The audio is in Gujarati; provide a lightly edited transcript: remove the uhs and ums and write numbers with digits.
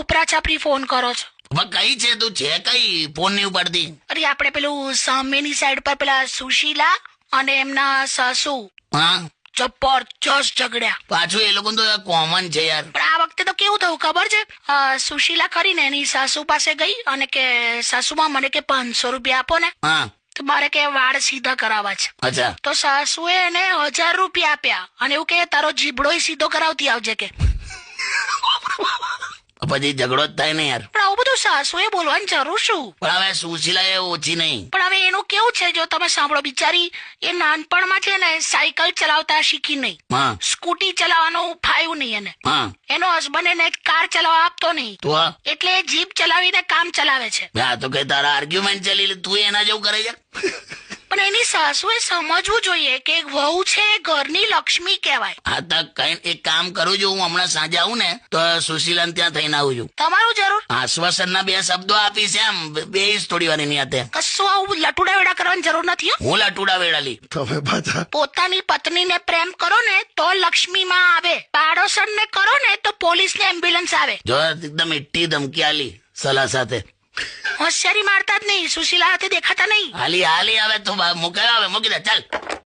ઉપરા છાપરી ફોન કરો છો? હવે કઈ છે તું? છે કઈ? ફોન નહીં ઉપાડતી? અરે આપણે પેલું સામેની સાઈડ પર પેલા સુશીલા અને એમના સાસુ હા, જબરજસ્ત ઝઘડ્યા. પાછું એ લોકો તો કોમન છે યાર. પણ આ વખતે તો કેવું થયું ખબર છે? સુશીલા કરીને એની સાસુ પાસે ગઈ અને કે સાસુમાં મને કે 500 રૂપિયા આપો ને, હા, તો મારે કે વાળ સીધા કરાવવા છે. અચ્છા. તો સાસુએ એને 1000 રૂપિયા આપ્યા અને એવું કે તારો જીબડો સીધો કરાવતી આવજે કે. પછી ઝઘડો જ થાય ને યાર. પણ આવું બધું સાસુએ બોલવાની જરૂર શું? પણ હવે સુશીલા એ ઓછી નહીં. પણ હવે એનું કેવું છે જો તમે સાંભળો, બિચારી એ નાનપણમાં છે ને સાયકલ ચલાવતા શીખી નહીં, હા, સ્કૂટી ચલાવવાનું ફાવ્યું નહીં એને. હા, એનો હસબન્ડ એને કાર ચલાવવા આપતો નહીં, તો આ એટલે એ જીપ ચલાવીને કામ ચલાવે છે. હા તો કઈ તારા આર્ગ્યુમેન્ટ ચાલી લે, તું એના જેવું કરે છે. પણ એની સાસુએ સમજવું જોઈએ કે એક વહુ છે એ ઘરની લક્ષ્મી કહેવાય. હા તો કઈ એક કામ કરું છું, હું હમણાં સાંજે આવું ને તો સુશીલાને ત્યાં થઈને આવું છું. તમારું જરૂર. આશ્વાસનના 2 શબ્દો આપીશ એમ, બેસ થોડી વાર એની હાથે. કશું આવું લટુડા વેડા કરવાની જરૂર નથી હો. હું લટુડા વેડાલી. તમે પાછા પોતાની પત્નીને પ્રેમ કરો ને તો લક્ષ્મીમાં આવે, પાડોશણને કરો ને તો પોલીસ ને એમ્બ્યુલન્સ આવે. જો એકદમ ઈટ્ટી ધમકી આલી સલાહ સાથે. હોશિયારી મારતા જ નહીં, સુશીલા હાથે દેખાતા નહીં. હાલી હાલી આવે તો મૂકે, આવે મૂકી દે ચાલ.